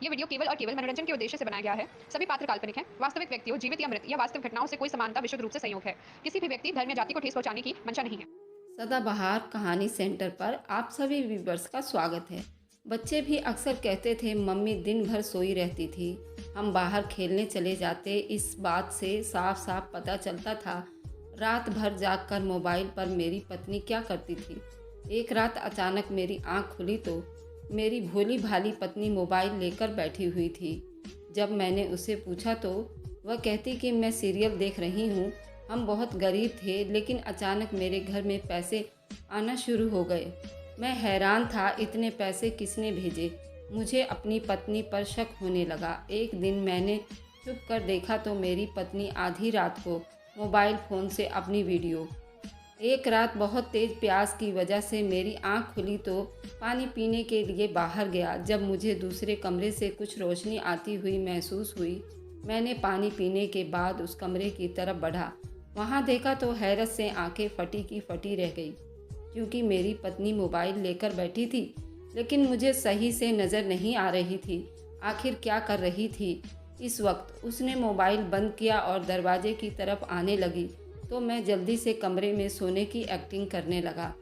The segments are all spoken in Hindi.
ये वीडियो केवल और केवल मनोरंजन के उद्देश्य से बनाया गया है। सभी पात्र काल्पनिक हैं। वास्तविक व्यक्तियों, जीवित या मृत या वास्तविक घटनाओं से कोई समानता विशुद्ध रूप से संयोग है। किसी भी व्यक्ति, धर्म या जाति को ठेस पहुंचाने की मंशा नहीं है। सदाबहार कहानी सेंटर पर आप सभी व्यूवर्स का स्वागत है। बच्चे भी अक्सर कहते थे मम्मी दिन भर सोई रहती थी, हम बाहर खेलने चले जाते। इस बात से साफ साफ पता चलता था रात भर जागकर मोबाइल पर मेरी पत्नी क्या करती थी। एक रात अचानक मेरी आंख खुली तो मेरी भोली भाली पत्नी मोबाइल लेकर बैठी हुई थी। जब मैंने उसे पूछा तो वह कहती कि मैं सीरियल देख रही हूँ। हम बहुत गरीब थे, लेकिन अचानक मेरे घर में पैसे आना शुरू हो गए। मैं हैरान था, इतने पैसे किसने भेजे। मुझे अपनी पत्नी पर शक होने लगा। एक दिन मैंने छुप कर देखा तो मेरी पत्नी आधी रात को मोबाइल फ़ोन से अपनी वीडियो। एक रात बहुत तेज़ प्यास की वजह से मेरी आंख खुली तो पानी पीने के लिए बाहर गया। जब मुझे दूसरे कमरे से कुछ रोशनी आती हुई महसूस हुई, मैंने पानी पीने के बाद उस कमरे की तरफ बढ़ा। वहाँ देखा तो हैरत से आंखें फटी की फटी रह गई, क्योंकि मेरी पत्नी मोबाइल लेकर बैठी थी, लेकिन मुझे सही से नज़र नहीं आ रही थी आखिर क्या कर रही थी। इस वक्त उसने मोबाइल बंद किया और दरवाजे की तरफ आने लगी तो मैं जल्दी से कमरे में सोने की एक्टिंग करने लगा।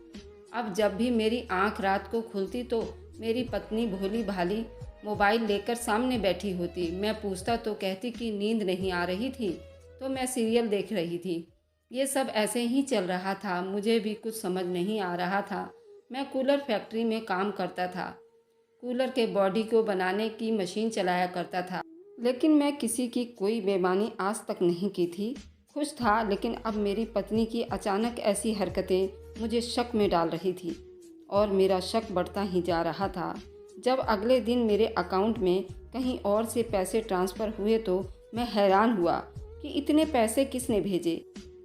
अब जब भी मेरी आंख रात को खुलती तो मेरी पत्नी भोली भाली मोबाइल लेकर सामने बैठी होती। मैं पूछता तो कहती कि नींद नहीं आ रही थी तो मैं सीरियल देख रही थी। ये सब ऐसे ही चल रहा था, मुझे भी कुछ समझ नहीं आ रहा था। मैं कूलर फैक्ट्री में काम करता था, कूलर के बॉडी को बनाने की मशीन चलाया करता था, लेकिन मैं किसी की कोई बेईमानी आज तक नहीं की थी। खुश था, लेकिन अब मेरी पत्नी की अचानक ऐसी हरकतें मुझे शक में डाल रही थी और मेरा शक बढ़ता ही जा रहा था। जब अगले दिन मेरे अकाउंट में कहीं और से पैसे ट्रांसफ़र हुए तो मैं हैरान हुआ कि इतने पैसे किसने भेजे,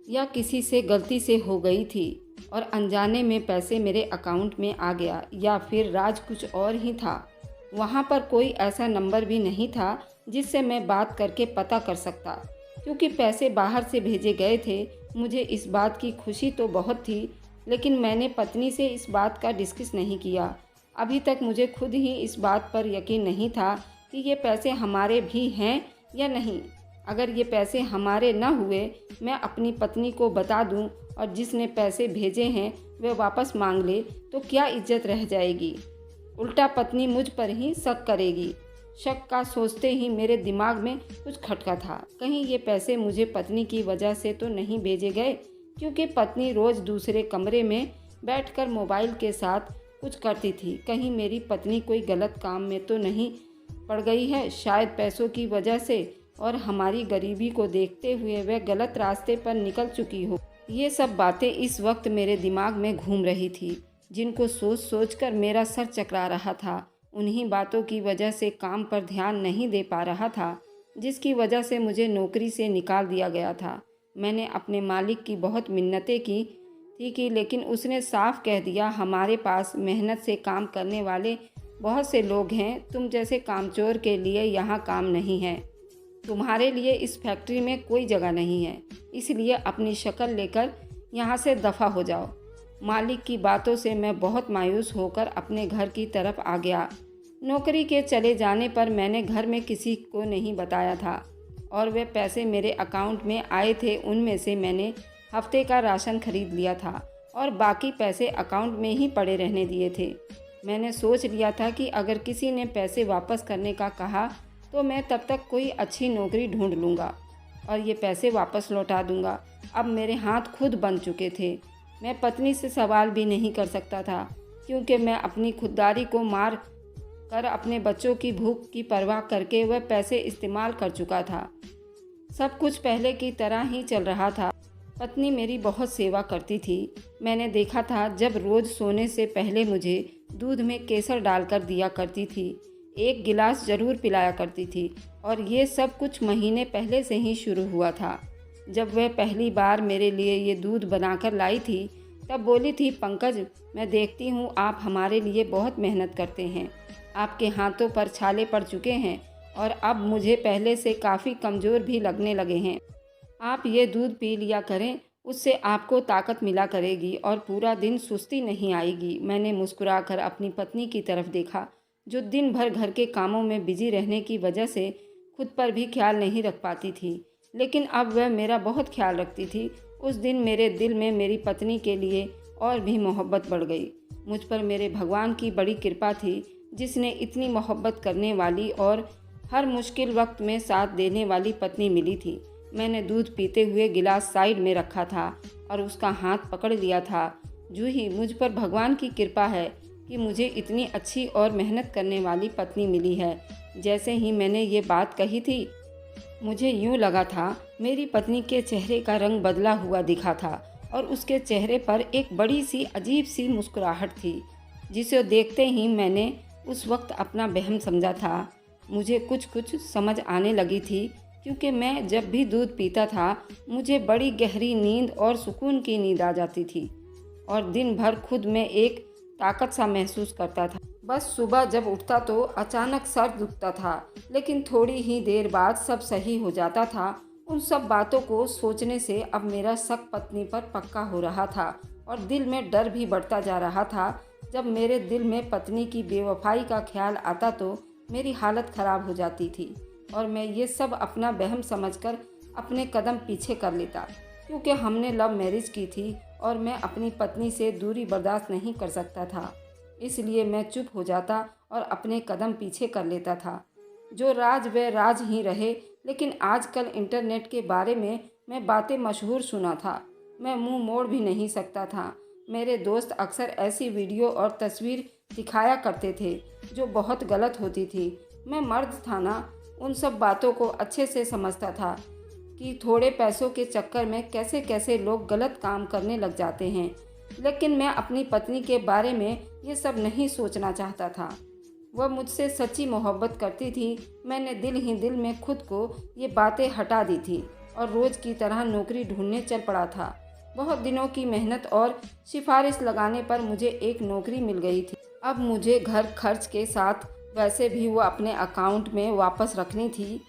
या किसी से गलती से हो गई थी और अनजाने में पैसे मेरे अकाउंट में आ गया, या फिर राज कुछ और ही था। वहाँ पर कोई ऐसा नंबर भी नहीं था जिससे मैं बात करके पता कर सकता, क्योंकि पैसे बाहर से भेजे गए थे। मुझे इस बात की खुशी तो बहुत थी, लेकिन मैंने पत्नी से इस बात का डिस्कस नहीं किया। अभी तक मुझे खुद ही इस बात पर यकीन नहीं था कि ये पैसे हमारे भी हैं या नहीं। अगर ये पैसे हमारे न हुए, मैं अपनी पत्नी को बता दूं और जिसने पैसे भेजे हैं वे वापस मांग ले तो क्या इज्जत रह जाएगी। उल्टा पत्नी मुझ पर ही शक करेगी। शक का सोचते ही मेरे दिमाग में कुछ खटका था, कहीं ये पैसे मुझे पत्नी की वजह से तो नहीं भेजे गए, क्योंकि पत्नी रोज़ दूसरे कमरे में बैठकर मोबाइल के साथ कुछ करती थी। कहीं मेरी पत्नी कोई गलत काम में तो नहीं पड़ गई है। शायद पैसों की वजह से और हमारी गरीबी को देखते हुए वह गलत रास्ते पर निकल चुकी हो। ये सब बातें इस वक्त मेरे दिमाग में घूम रही थी, जिनको सोच सोच कर मेरा सर चकरा रहा था। उन्हीं बातों की वजह से काम पर ध्यान नहीं दे पा रहा था, जिसकी वजह से मुझे नौकरी से निकाल दिया गया था। मैंने अपने मालिक की बहुत मिन्नतें की थी कि, लेकिन उसने साफ कह दिया हमारे पास मेहनत से काम करने वाले बहुत से लोग हैं, तुम जैसे कामचोर के लिए यहाँ काम नहीं है। तुम्हारे लिए इस फैक्ट्री में कोई जगह नहीं है, इसलिए अपनी शक्ल लेकर यहाँ से दफ़ा हो जाओ। मालिक की बातों से मैं बहुत मायूस होकर अपने घर की तरफ आ गया। नौकरी के चले जाने पर मैंने घर में किसी को नहीं बताया था, और वे पैसे मेरे अकाउंट में आए थे उनमें से मैंने हफ्ते का राशन खरीद लिया था और बाकी पैसे अकाउंट में ही पड़े रहने दिए थे। मैंने सोच लिया था कि अगर किसी ने पैसे वापस करने का कहा तो मैं तब तक कोई अच्छी नौकरी ढूंढ लूँगा और ये पैसे वापस लौटा दूँगा। अब मेरे हाथ खुद बन चुके थे। मैं पत्नी से सवाल भी नहीं कर सकता था, क्योंकि मैं अपनी खुददारी को मार कर अपने बच्चों की भूख की परवाह करके वह पैसे इस्तेमाल कर चुका था। सब कुछ पहले की तरह ही चल रहा था। पत्नी मेरी बहुत सेवा करती थी। मैंने देखा था जब रोज़ सोने से पहले मुझे दूध में केसर डालकर दिया करती थी, एक गिलास ज़रूर पिलाया करती थी, और ये सब कुछ महीने पहले से ही शुरू हुआ था। जब वह पहली बार मेरे लिए ये दूध बनाकर लाई थी तब बोली थी, पंकज, मैं देखती हूँ आप हमारे लिए बहुत मेहनत करते हैं, आपके हाथों पर छाले पड़ चुके हैं और अब मुझे पहले से काफ़ी कमज़ोर भी लगने लगे हैं। आप ये दूध पी लिया करें, उससे आपको ताकत मिला करेगी और पूरा दिन सुस्ती नहीं आएगी। मैंने मुस्कुराकर अपनी पत्नी की तरफ देखा जो दिन भर घर के कामों में बिजी रहने की वजह से खुद पर भी ख्याल नहीं रख पाती थी। लेकिन अब वह मेरा बहुत ख्याल रखती थी। उस दिन मेरे दिल में मेरी पत्नी के लिए और भी मोहब्बत बढ़ गई। मुझ पर मेरे भगवान की बड़ी कृपा थी, जिसने इतनी मोहब्बत करने वाली और हर मुश्किल वक्त में साथ देने वाली पत्नी मिली थी। मैंने दूध पीते हुए गिलास साइड में रखा था और उसका हाथ पकड़ लिया था। जूही, मुझ पर भगवान की कृपा है कि मुझे इतनी अच्छी और मेहनत करने वाली पत्नी मिली है। जैसे ही मैंने ये बात कही थी, मुझे यूँ लगा था मेरी पत्नी के चेहरे का रंग बदला हुआ दिखा था और उसके चेहरे पर एक बड़ी सी अजीब सी मुस्कुराहट थी, जिसे देखते ही मैंने उस वक्त अपना वहम समझा था। मुझे कुछ कुछ समझ आने लगी थी, क्योंकि मैं जब भी दूध पीता था मुझे बड़ी गहरी नींद और सुकून की नींद आ जाती थी और दिन भर खुद में एक ताकत सा महसूस करता था। बस सुबह जब उठता तो अचानक सर दुखता था, लेकिन थोड़ी ही देर बाद सब सही हो जाता था। उन सब बातों को सोचने से अब मेरा शक पत्नी पर पक्का हो रहा था और दिल में डर भी बढ़ता जा रहा था। जब मेरे दिल में पत्नी की बेवफाई का ख्याल आता तो मेरी हालत ख़राब हो जाती थी और मैं ये सब अपना वहम समझकर अपने कदम पीछे कर लेता, क्योंकि हमने लव मैरिज की थी और मैं अपनी पत्नी से दूरी बर्दाश्त नहीं कर सकता था। इसलिए मैं चुप हो जाता और अपने कदम पीछे कर लेता था। जो राज वह राज ही रहे, लेकिन आजकल इंटरनेट के बारे में मैं बातें मशहूर सुना था। मैं मुंह मोड़ भी नहीं सकता था। मेरे दोस्त अक्सर ऐसी वीडियो और तस्वीर दिखाया करते थे जो बहुत गलत होती थी। मैं मर्द था ना, उन सब बातों को अच्छे से समझता था कि थोड़े पैसों के चक्कर में कैसे कैसे लोग गलत काम करने लग जाते हैं। लेकिन मैं अपनी पत्नी के बारे में ये सब नहीं सोचना चाहता था। वह मुझसे सच्ची मोहब्बत करती थी। मैंने दिल ही दिल में खुद को ये बातें हटा दी थी और रोज़ की तरह नौकरी ढूंढने चल पड़ा था। बहुत दिनों की मेहनत और सिफारिश लगाने पर मुझे एक नौकरी मिल गई थी। अब मुझे घर खर्च के साथ वैसे भी वो अपने अकाउंट में वापस रखनी थी,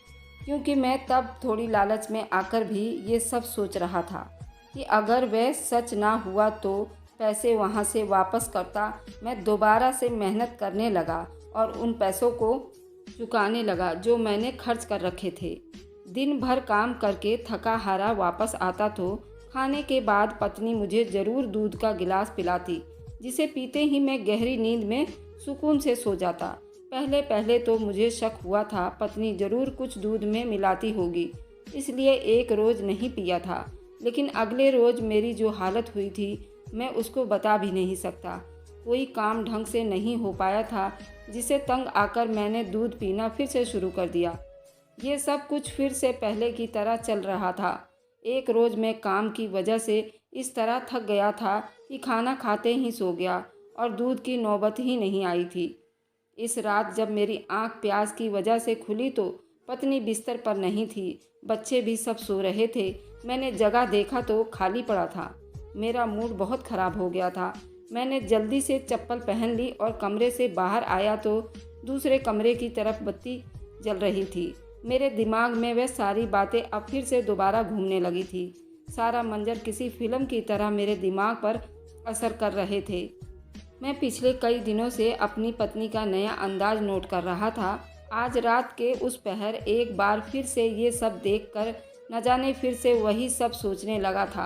क्योंकि मैं तब थोड़ी लालच में आकर भी ये सब सोच रहा था कि अगर वह सच ना हुआ तो पैसे वहाँ से वापस करता। मैं दोबारा से मेहनत करने लगा और उन पैसों को चुकाने लगा जो मैंने खर्च कर रखे थे। दिन भर काम करके थका हारा वापस आता तो खाने के बाद पत्नी मुझे ज़रूर दूध का गिलास पिलाती, जिसे पीते ही मैं गहरी नींद में सुकून से सो जाता। पहले पहले तो मुझे शक हुआ था पत्नी ज़रूर कुछ दूध में मिलाती होगी, इसलिए एक रोज़ नहीं पिया था। लेकिन अगले रोज़ मेरी जो हालत हुई थी मैं उसको बता भी नहीं सकता। कोई काम ढंग से नहीं हो पाया था, जिसे तंग आकर मैंने दूध पीना फिर से शुरू कर दिया। ये सब कुछ फिर से पहले की तरह चल रहा था। एक रोज़ मैं काम की वजह से इस तरह थक गया था कि खाना खाते ही सो गया और दूध की नौबत ही नहीं आई थी। इस रात जब मेरी आंख प्यास की वजह से खुली तो पत्नी बिस्तर पर नहीं थी। बच्चे भी सब सो रहे थे। मैंने जगह देखा तो खाली पड़ा था। मेरा मूड बहुत ख़राब हो गया था। मैंने जल्दी से चप्पल पहन ली और कमरे से बाहर आया तो दूसरे कमरे की तरफ बत्ती जल रही थी। मेरे दिमाग में वह सारी बातें अब फिर से दोबारा घूमने लगी थी। सारा मंजर किसी फिल्म की तरह मेरे दिमाग पर असर कर रहे थे। मैं पिछले कई दिनों से अपनी पत्नी का नया अंदाज नोट कर रहा था। आज रात के उस पहर एक बार फिर से ये सब देखकर न जाने फिर से वही सब सोचने लगा था।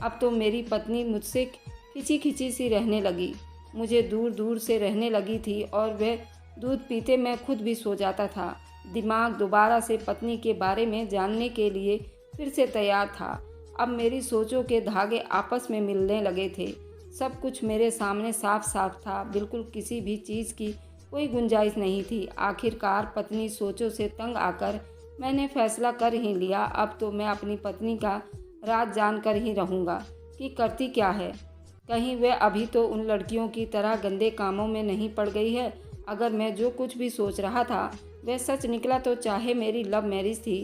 अब तो मेरी पत्नी मुझसे खिंची खिंची सी रहने लगी, मुझे दूर दूर से रहने लगी थी और वह दूध पीते मैं खुद भी सो जाता था। दिमाग दोबारा से पत्नी के बारे में जानने के लिए फिर से तैयार था। अब मेरी सोचों के धागे आपस में मिलने लगे थे। सब कुछ मेरे सामने साफ साफ था। बिल्कुल किसी भी चीज़ की कोई गुंजाइश नहीं थी। आखिरकार पत्नी सोचों से तंग आकर मैंने फैसला कर ही लिया। अब तो मैं अपनी पत्नी का राज जानकर ही रहूँगा कि करती क्या है। कहीं वह अभी तो उन लड़कियों की तरह गंदे कामों में नहीं पड़ गई है। अगर मैं जो कुछ भी सोच रहा था वह सच निकला तो चाहे मेरी लव मैरिज थी,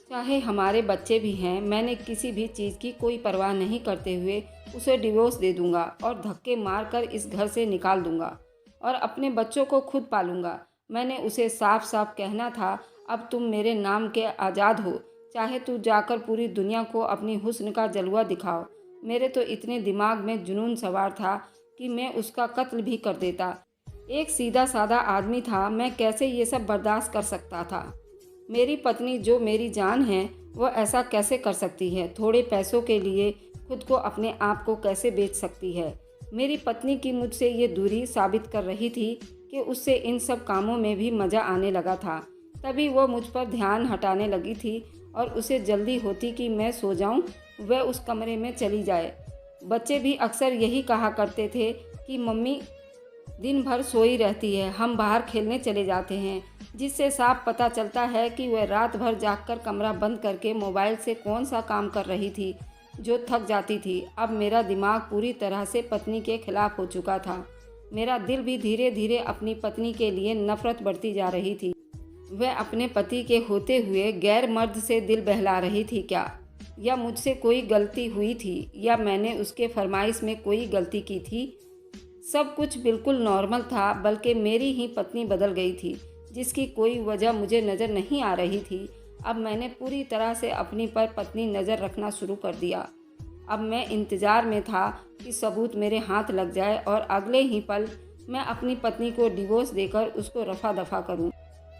चाहे हमारे बच्चे भी हैं, मैंने किसी भी चीज़ की कोई परवाह नहीं करते हुए उसे डिवोर्स दे दूंगा और धक्के मारकर इस घर से निकाल दूंगा और अपने बच्चों को खुद पालूंगा। मैंने उसे साफ साफ कहना था, अब तुम मेरे नाम के आज़ाद हो, चाहे तू जाकर पूरी दुनिया को अपनी हुस्न का जलवा दिखाओ। मेरे तो इतने दिमाग में जुनून सवार था कि मैं उसका कत्ल भी कर देता। एक सीधा साधा आदमी था, मैं कैसे ये सब बर्दाश्त कर सकता था। मेरी पत्नी जो मेरी जान है, वह ऐसा कैसे कर सकती है? थोड़े पैसों के लिए खुद को, अपने आप को कैसे बेच सकती है? मेरी पत्नी की मुझसे ये दूरी साबित कर रही थी कि उससे इन सब कामों में भी मज़ा आने लगा था। तभी वो मुझ पर ध्यान हटाने लगी थी और उसे जल्दी होती कि मैं सो जाऊं, वह उस कमरे में चली जाए। बच्चे भी अक्सर यही कहा करते थे कि मम्मी दिन भर सोई रहती है, हम बाहर खेलने चले जाते हैं, जिससे साफ पता चलता है कि वह रात भर जागकर कमरा बंद करके मोबाइल से कौन सा काम कर रही थी जो थक जाती थी। अब मेरा दिमाग पूरी तरह से पत्नी के खिलाफ हो चुका था। मेरा दिल भी धीरे धीरे अपनी पत्नी के लिए नफरत बढ़ती जा रही थी। वह अपने पति के होते हुए गैर मर्द से दिल बहला रही थी क्या? या मुझसे कोई गलती हुई थी, या मैंने उसके फरमाइश में कोई गलती की थी? सब कुछ बिल्कुल नॉर्मल था, बल्कि मेरी ही पत्नी बदल गई थी, जिसकी कोई वजह मुझे नज़र नहीं आ रही थी। अब मैंने पूरी तरह से अपनी पर पत्नी नज़र रखना शुरू कर दिया। अब मैं इंतज़ार में था कि सबूत मेरे हाथ लग जाए और अगले ही पल मैं अपनी पत्नी को डिवोर्स देकर उसको रफा दफा करूं।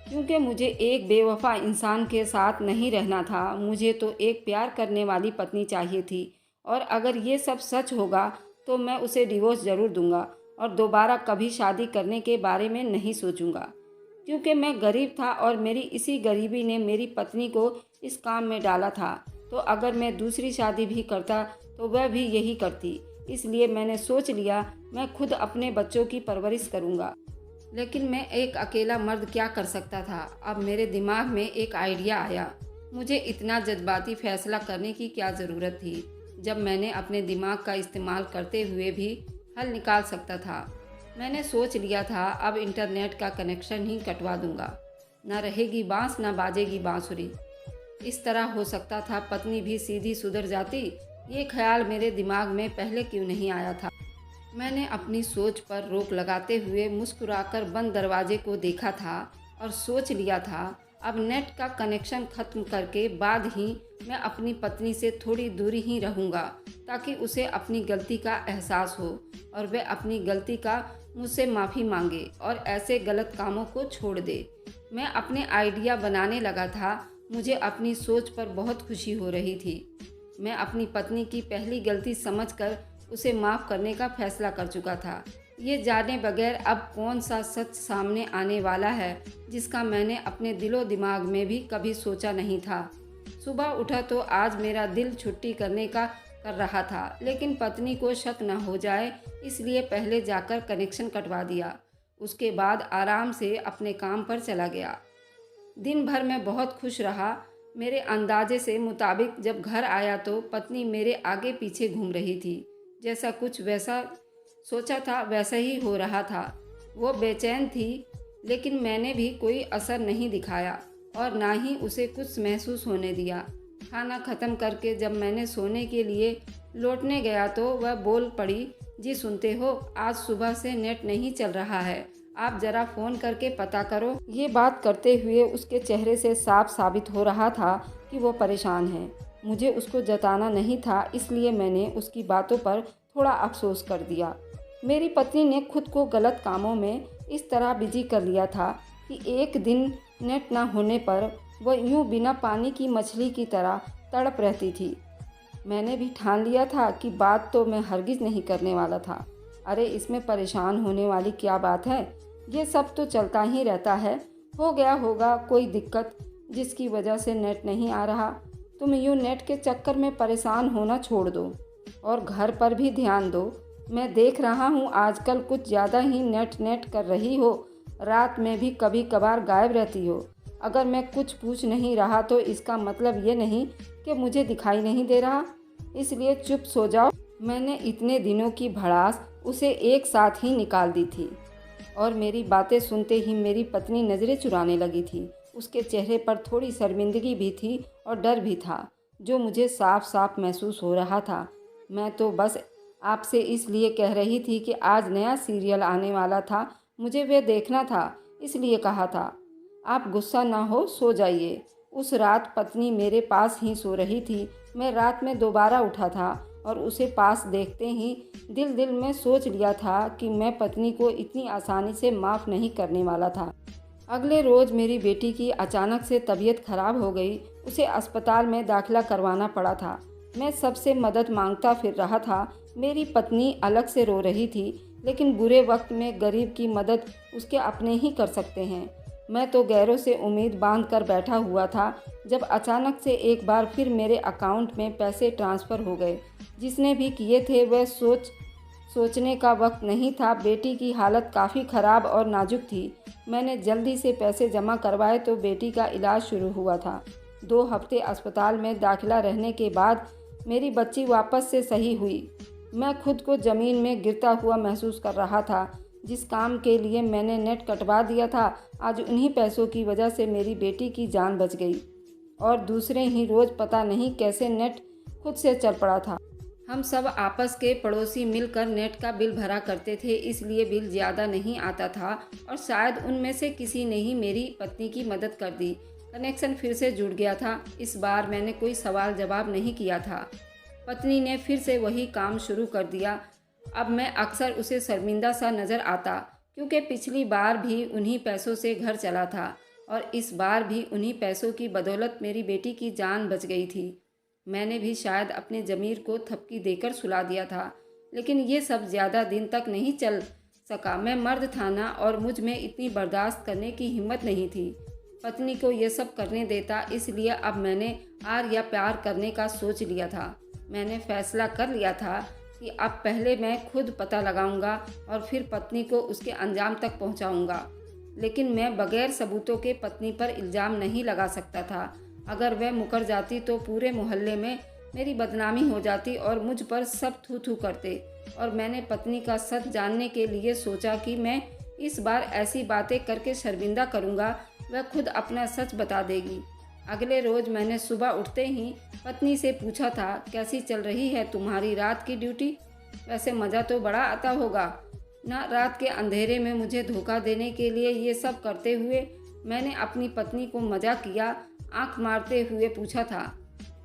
क्योंकि मुझे एक बेवफा इंसान के साथ नहीं रहना था, मुझे तो एक प्यार करने वाली पत्नी चाहिए थी। और अगर ये सब सच होगा तो मैं उसे डिवोर्स ज़रूर दूंगा और दोबारा कभी शादी करने के बारे में नहीं सोचूंगा। क्योंकि मैं गरीब था और मेरी इसी गरीबी ने मेरी पत्नी को इस काम में डाला था। तो अगर मैं दूसरी शादी भी करता तो वह भी यही करती। इसलिए मैंने सोच लिया मैं खुद अपने बच्चों की परवरिश करूंगा। लेकिन मैं एक अकेला मर्द क्या कर सकता था? अब मेरे दिमाग में एक आइडिया आया। मुझे इतना जज्बाती फैसला करने की क्या ज़रूरत थी, जब मैंने अपने दिमाग का इस्तेमाल करते हुए भी हल निकाल सकता था। मैंने सोच लिया था अब इंटरनेट का कनेक्शन ही कटवा दूंगा। ना रहेगी बांस, ना बाजेगी बांसुरी। इस तरह हो सकता था पत्नी भी सीधी सुधर जाती। ये ख्याल मेरे दिमाग में पहले क्यों नहीं आया था? मैंने अपनी सोच पर रोक लगाते हुए मुस्कुराकर बंद दरवाजे को देखा था और सोच लिया था अब नेट का कनेक्शन ख़त्म करके बाद ही मैं अपनी पत्नी से थोड़ी दूरी ही रहूँगा, ताकि उसे अपनी गलती का एहसास हो और वह अपनी गलती का मुझसे माफ़ी मांगे और ऐसे गलत कामों को छोड़ दे। मैं अपने आइडिया बनाने लगा था। मुझे अपनी सोच पर बहुत खुशी हो रही थी। मैं अपनी पत्नी की पहली गलती समझकर उसे माफ़ करने का फैसला कर चुका था, ये जाने बगैर अब कौन सा सच सामने आने वाला है जिसका मैंने अपने दिलो दिमाग में भी कभी सोचा नहीं था। सुबह उठा तो आज मेरा दिल छुट्टी करने का कर रहा था, लेकिन पत्नी को शक न हो जाए इसलिए पहले जाकर कनेक्शन कटवा दिया। उसके बाद आराम से अपने काम पर चला गया। दिन भर मैं बहुत खुश रहा। मेरे अंदाजे से मुताबिक जब घर आया तो पत्नी मेरे आगे पीछे घूम रही थी। जैसा कुछ वैसा सोचा था वैसा ही हो रहा था। वो बेचैन थी, लेकिन मैंने भी कोई असर नहीं दिखाया और ना ही उसे कुछ महसूस होने दिया। खाना ख़त्म करके जब मैंने सोने के लिए लौटने गया तो वह बोल पड़ी, जी सुनते हो, आज सुबह से नेट नहीं चल रहा है, आप ज़रा फ़ोन करके पता करो। ये बात करते हुए उसके चेहरे से साफ साबित हो रहा था कि वो परेशान है। मुझे उसको जताना नहीं था, इसलिए मैंने उसकी बातों पर थोड़ा अफसोस कर दिया। मेरी पत्नी ने खुद को गलत कामों में इस तरह बिजी कर लिया था कि एक दिन नेट ना होने पर वह यूं बिना पानी की मछली की तरह तड़प रहती थी। मैंने भी ठान लिया था कि बात तो मैं हरगिज़ नहीं करने वाला था। अरे इसमें परेशान होने वाली क्या बात है, ये सब तो चलता ही रहता है, हो गया होगा कोई दिक्कत जिसकी वजह से नेट नहीं आ रहा। तुम यूँ नेट के चक्कर में परेशान होना छोड़ दो और घर पर भी ध्यान दो। मैं देख रहा हूँ आजकल कुछ ज़्यादा ही नेट कर रही हो, रात में भी कभी कभार गायब रहती हो। अगर मैं कुछ पूछ नहीं रहा तो इसका मतलब ये नहीं कि मुझे दिखाई नहीं दे रहा, इसलिए चुप सो जाओ। मैंने इतने दिनों की भड़ास उसे एक साथ ही निकाल दी थी और मेरी बातें सुनते ही मेरी पत्नी नज़रें चुराने लगी थी। उसके चेहरे पर थोड़ी शर्मिंदगी भी थी और डर भी था, जो मुझे साफ साफ महसूस हो रहा था। मैं तो बस आपसे इसलिए कह रही थी कि आज नया सीरियल आने वाला था, मुझे वह देखना था, इसलिए कहा था। आप गुस्सा ना हो, सो जाइए। उस रात पत्नी मेरे पास ही सो रही थी। मैं रात में दोबारा उठा था और उसे पास देखते ही दिल दिल में सोच लिया था कि मैं पत्नी को इतनी आसानी से माफ़ नहीं करने वाला था। अगले रोज़ मेरी बेटी की अचानक से तबीयत खराब हो गई। उसे अस्पताल में दाखिला करवाना पड़ा था। मैं सबसे मदद मांगता फिर रहा था। मेरी पत्नी अलग से रो रही थी, लेकिन बुरे वक्त में गरीब की मदद उसके अपने ही कर सकते हैं। मैं तो गैरों से उम्मीद बांध कर बैठा हुआ था, जब अचानक से एक बार फिर मेरे अकाउंट में पैसे ट्रांसफ़र हो गए। जिसने भी किए थे वह सोचने का वक्त नहीं था। बेटी की हालत काफ़ी ख़राब और नाजुक थी। मैंने जल्दी से पैसे जमा करवाए तो बेटी का इलाज शुरू हुआ था। 2 हफ्ते अस्पताल में दाखिला रहने के बाद मेरी बच्ची वापस से सही हुई। मैं खुद को ज़मीन में गिरता हुआ महसूस कर रहा था। जिस काम के लिए मैंने नेट कटवा दिया था, आज उन्हीं पैसों की वजह से मेरी बेटी की जान बच गई और दूसरे ही रोज़ पता नहीं कैसे नेट खुद से चल पड़ा था। हम सब आपस के पड़ोसी मिलकर नेट का बिल भरा करते थे, इसलिए बिल ज़्यादा नहीं आता था और शायद उनमें से किसी ने ही मेरी पत्नी की मदद कर दी। कनेक्शन फिर से जुड़ गया था। इस बार मैंने कोई सवाल जवाब नहीं किया था। पत्नी ने फिर से वही काम शुरू कर दिया। अब मैं अक्सर उसे शर्मिंदा सा नज़र आता, क्योंकि पिछली बार भी उन्हीं पैसों से घर चला था और इस बार भी उन्हीं पैसों की बदौलत मेरी बेटी की जान बच गई थी। मैंने भी शायद अपने ज़मीर को थपकी देकर सुला दिया था, लेकिन ये सब ज़्यादा दिन तक नहीं चल सका। मैं मर्द था ना, और मुझ में इतनी बर्दाश्त करने की हिम्मत नहीं थी। पत्नी को ये सब करने देता, इसलिए अब मैंने आर या प्यार करने का सोच लिया था। मैंने फैसला कर लिया था कि अब पहले मैं खुद पता लगाऊंगा और फिर पत्नी को उसके अंजाम तक पहुंचाऊंगा। लेकिन मैं बगैर सबूतों के पत्नी पर इल्ज़ाम नहीं लगा सकता था। अगर वह मुकर जाती तो पूरे मोहल्ले में मेरी बदनामी हो जाती और मुझ पर सब थू थू करते। और मैंने पत्नी का सच जानने के लिए सोचा कि मैं इस बार ऐसी बातें करके शर्मिंदा करूंगा, वह खुद अपना सच बता देगी। अगले रोज़ मैंने सुबह उठते ही पत्नी से पूछा था, कैसी चल रही है तुम्हारी रात की ड्यूटी? वैसे मज़ा तो बड़ा आता होगा ना, रात के अंधेरे में मुझे धोखा देने के लिए ये सब करते हुए। मैंने अपनी पत्नी को मजाक किया, आंख मारते हुए पूछा था।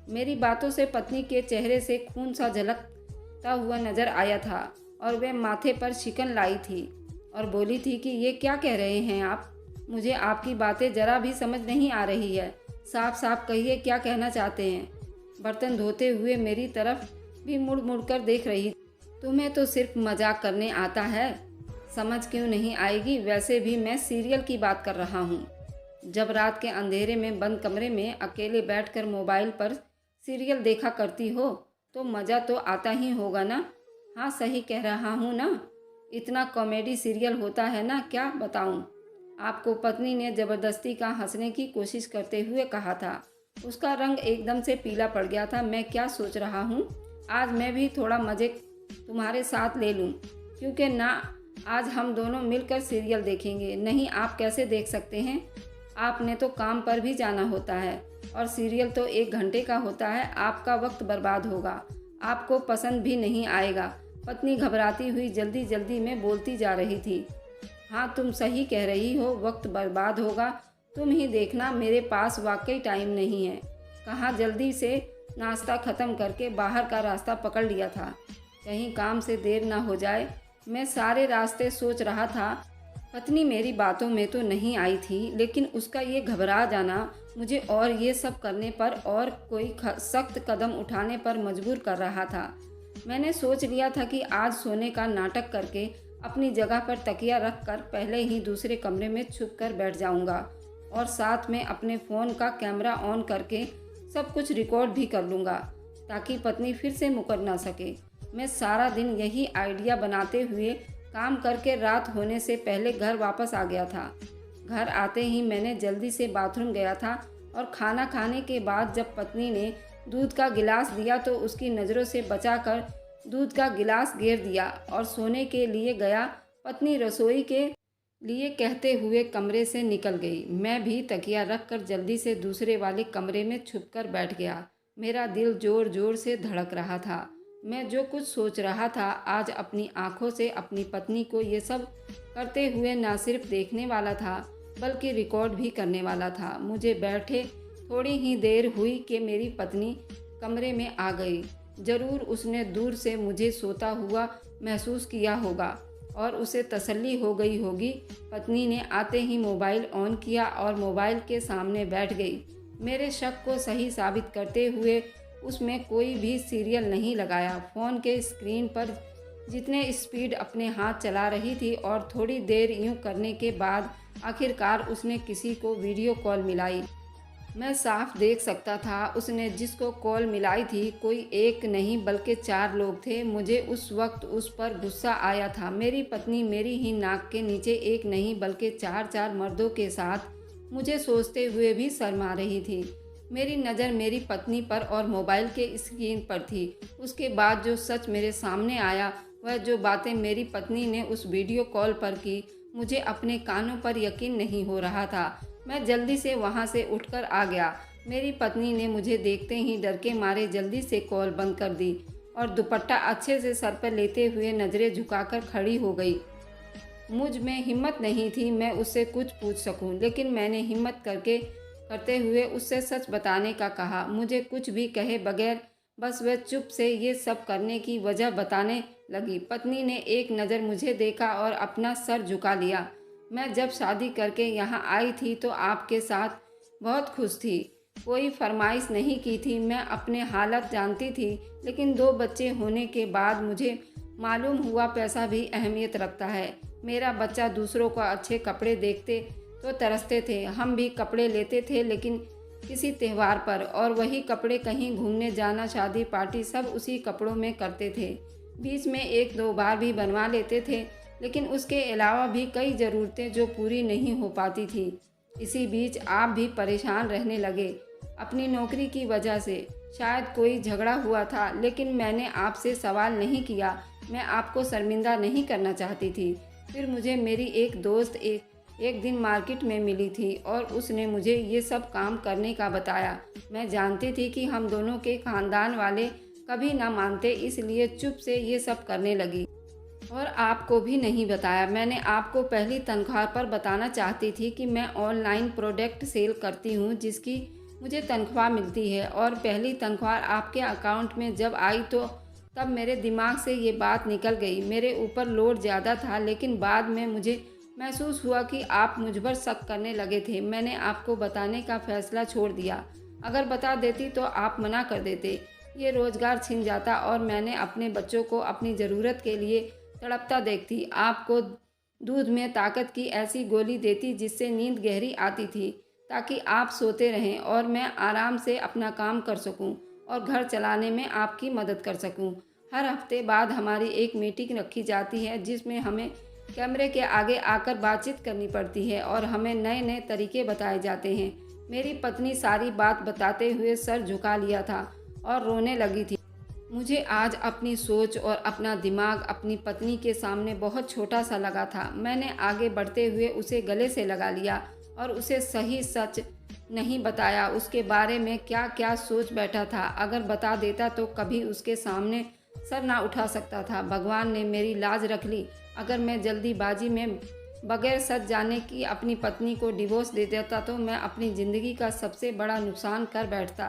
मेरी बातों से पत्नी के चेहरे से खून सा झलकता हुआ नजर आया था और वह माथे पर शिकन लाई थी और बोली थी कि ये क्या कह रहे हैं आप? मुझे आपकी बातें ज़रा भी समझ नहीं आ रही है। साफ साफ कहिए, क्या कहना चाहते हैं? बर्तन धोते हुए मेरी तरफ भी मुड़ मुड़ कर देख रही। तुम्हें तो सिर्फ मजाक करने आता है, समझ क्यों नहीं आएगी? वैसे भी मैं सीरियल की बात कर रहा हूँ। जब रात के अंधेरे में बंद कमरे में अकेले बैठकर मोबाइल पर सीरियल देखा करती हो तो मज़ा तो आता ही होगा ना? हाँ, सही कह रहा हूँ ना? इतना कॉमेडी सीरियल होता है ना, क्या बताऊँ आपको? पत्नी ने ज़बरदस्ती का हंसने की कोशिश करते हुए कहा था। उसका रंग एकदम से पीला पड़ गया था। मैं क्या सोच रहा हूँ, आज मैं भी थोड़ा मज़े तुम्हारे साथ ले लूँ, क्योंकि ना आज हम दोनों मिलकर सीरियल देखेंगे। नहीं, आप कैसे देख सकते हैं? आपने तो काम पर भी जाना होता है और सीरियल तो 1 घंटे का होता है। आपका वक्त बर्बाद होगा, आपको पसंद भी नहीं आएगा। पत्नी घबराती हुई जल्दी जल्दी में बोलती जा रही थी। हाँ, तुम सही कह रही हो, वक्त बर्बाद होगा। तुम ही देखना, मेरे पास वाकई टाइम नहीं है। कहाँ जल्दी से नाश्ता ख़त्म करके बाहर का रास्ता पकड़ लिया था, कहीं काम से देर ना हो जाए। मैं सारे रास्ते सोच रहा था। पत्नी मेरी बातों में तो नहीं आई थी, लेकिन उसका ये घबरा जाना मुझे और ये सब करने पर और कोई सख्त कदम उठाने पर मजबूर कर रहा था। मैंने सोच लिया था कि आज सोने का नाटक करके अपनी जगह पर तकिया रख कर पहले ही दूसरे कमरे में छुप कर बैठ जाऊंगा और साथ में अपने फ़ोन का कैमरा ऑन करके सब कुछ रिकॉर्ड भी कर लूँगा, ताकि पत्नी फिर से मुकर ना सके। मैं सारा दिन यही आइडिया बनाते हुए काम करके रात होने से पहले घर वापस आ गया था। घर आते ही मैंने जल्दी से बाथरूम गया था और खाना खाने के बाद जब पत्नी ने दूध का गिलास दिया तो उसकी नज़रों से बचाकर दूध का गिलास घेर दिया और सोने के लिए गया। पत्नी रसोई के लिए कहते हुए कमरे से निकल गई। मैं भी तकिया रख कर जल्दी से दूसरे वाले कमरे में छुपकर बैठ गया। मेरा दिल ज़ोर ज़ोर से धड़क रहा था। मैं जो कुछ सोच रहा था, आज अपनी आंखों से अपनी पत्नी को ये सब करते हुए ना सिर्फ देखने वाला था, बल्कि रिकॉर्ड भी करने वाला था। मुझे बैठे थोड़ी ही देर हुई कि मेरी पत्नी कमरे में आ गई। ज़रूर उसने दूर से मुझे सोता हुआ महसूस किया होगा और उसे तसल्ली हो गई होगी। पत्नी ने आते ही मोबाइल ऑन किया और मोबाइल के सामने बैठ गई। मेरे शक को सही साबित करते हुए उसमें कोई भी सीरियल नहीं लगाया। फ़ोन के स्क्रीन पर जितने स्पीड अपने हाथ चला रही थी और थोड़ी देर यूं करने के बाद आखिरकार उसने किसी को वीडियो कॉल मिलाई। मैं साफ देख सकता था उसने जिसको कॉल मिलाई थी कोई एक नहीं बल्कि 4 लोग थे। मुझे उस वक्त उस पर गुस्सा आया था। मेरी पत्नी मेरी ही नाक के नीचे एक नहीं बल्कि 4 मर्दों के साथ मुझे सोचते हुए भी शर्मा रही थी। मेरी नज़र मेरी पत्नी पर और मोबाइल के स्क्रीन पर थी। उसके बाद जो सच मेरे सामने आया, वह जो बातें मेरी पत्नी ने उस वीडियो कॉल पर की, मुझे अपने कानों पर यकीन नहीं हो रहा था। मैं जल्दी से वहां से उठकर आ गया। मेरी पत्नी ने मुझे देखते ही डर के मारे जल्दी से कॉल बंद कर दी और दुपट्टा अच्छे से सर पर लेते हुए नज़रें झुकाकर खड़ी हो गई। मुझ में हिम्मत नहीं थी मैं उससे कुछ पूछ सकूं, लेकिन मैंने हिम्मत करते हुए उससे सच बताने का कहा। मुझे कुछ भी कहे बगैर बस वह चुप से ये सब करने की वजह बताने लगी। पत्नी ने एक नज़र मुझे देखा और अपना सर झुका लिया। मैं जब शादी करके यहाँ आई थी तो आपके साथ बहुत खुश थी, कोई फरमाइश नहीं की थी। मैं अपने हालत जानती थी, लेकिन 2 बच्चे होने के बाद मुझे मालूम हुआ पैसा भी अहमियत रखता है। मेरा बच्चा दूसरों को अच्छे कपड़े देखते तो तरसते थे। हम भी कपड़े लेते थे, लेकिन किसी त्यौहार पर, और वही कपड़े कहीं घूमने जाना, शादी पार्टी सब उसी कपड़ों में करते थे। बीच में 1-2 बार भी बनवा लेते थे, लेकिन उसके अलावा भी कई ज़रूरतें जो पूरी नहीं हो पाती थी। इसी बीच आप भी परेशान रहने लगे अपनी नौकरी की वजह से। शायद कोई झगड़ा हुआ था, लेकिन मैंने आपसे सवाल नहीं किया। मैं आपको शर्मिंदा नहीं करना चाहती थी। फिर मुझे मेरी एक दोस्त एक दिन मार्केट में मिली थी और उसने मुझे ये सब काम करने का बताया। मैं जानती थी कि हम दोनों के खानदान वाले कभी ना मानते, इसलिए चुप से ये सब करने लगी और आपको भी नहीं बताया। मैंने आपको पहली तनख्वाह पर बताना चाहती थी कि मैं ऑनलाइन प्रोडक्ट सेल करती हूँ जिसकी मुझे तनख्वाह मिलती है, और पहली तनख्वाह आपके अकाउंट में जब आई तो तब मेरे दिमाग से ये बात निकल गई। मेरे ऊपर लोड ज़्यादा था, लेकिन बाद में मुझे महसूस हुआ कि आप मुझ पर शक करने लगे थे। मैंने आपको बताने का फ़ैसला छोड़ दिया। अगर बता देती तो आप मना कर देते, ये रोज़गार छिन जाता और मैंने अपने बच्चों को अपनी ज़रूरत के लिए तड़पता देखती। आपको दूध में ताकत की ऐसी गोली देती जिससे नींद गहरी आती थी, ताकि आप सोते रहें और मैं आराम से अपना काम कर सकूं और घर चलाने में आपकी मदद कर सकूं। हर हफ्ते बाद हमारी एक मीटिंग रखी जाती है जिसमें हमें कैमरे के आगे आकर बातचीत करनी पड़ती है और हमें नए नए तरीके बताए जाते हैं। मेरी पत्नी सारी बात बताते हुए सर झुका लिया था और रोने लगी थी। मुझे आज अपनी सोच और अपना दिमाग अपनी पत्नी के सामने बहुत छोटा सा लगा था। मैंने आगे बढ़ते हुए उसे गले से लगा लिया और उसे सही सच नहीं बताया। उसके बारे में क्या क्या सोच बैठा था, अगर बता देता तो कभी उसके सामने सर ना उठा सकता था। भगवान ने मेरी लाज रख ली। अगर मैं जल्दीबाजी में बगैर सच जाने की अपनी पत्नी को डिवोर्स दे देता तो मैं अपनी ज़िंदगी का सबसे बड़ा नुकसान कर बैठता,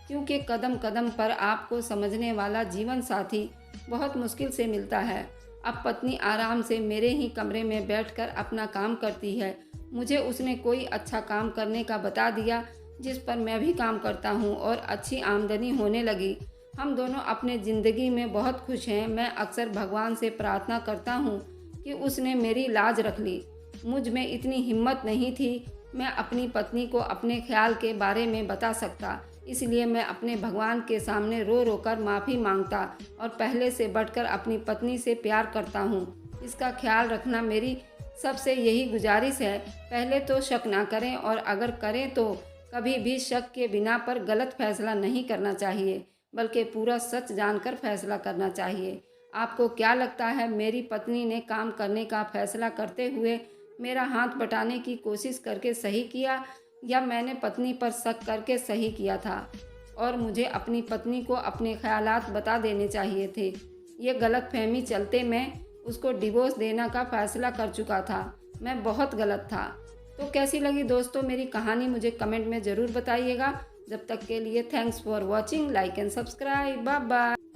क्योंकि कदम कदम पर आपको समझने वाला जीवन साथी बहुत मुश्किल से मिलता है। अब पत्नी आराम से मेरे ही कमरे में बैठकर अपना काम करती है। मुझे उसने कोई अच्छा काम करने का बता दिया जिस पर मैं भी काम करता हूँ और अच्छी आमदनी होने लगी। हम दोनों अपने ज़िंदगी में बहुत खुश हैं। मैं अक्सर भगवान से प्रार्थना करता हूँ कि उसने मेरी लाज रख ली। मुझ में इतनी हिम्मत नहीं थी मैं अपनी पत्नी को अपने ख्याल के बारे में बता सकता, इसलिए मैं अपने भगवान के सामने रो रो कर माफ़ी मांगता और पहले से बढ़कर अपनी पत्नी से प्यार करता हूँ। इसका ख्याल रखना मेरी सबसे यही गुजारिश है। पहले तो शक ना करें, और अगर करें तो कभी भी शक के बिना पर गलत फैसला नहीं करना चाहिए, बल्कि पूरा सच जानकर फैसला करना चाहिए। आपको क्या लगता है, मेरी पत्नी ने काम करने का फैसला करते हुए मेरा हाथ बटाने की कोशिश करके सही किया, या मैंने पत्नी पर शक करके सही किया था और मुझे अपनी पत्नी को अपने ख्यालात बता देने चाहिए थे? ये गलतफहमी चलते मैं उसको डिवोर्स देने का फ़ैसला कर चुका था। मैं बहुत गलत था। तो कैसी लगी दोस्तों मेरी कहानी, मुझे कमेंट में ज़रूर बताइएगा। जब तक के लिए thanks for watching, like and subscribe, bye bye.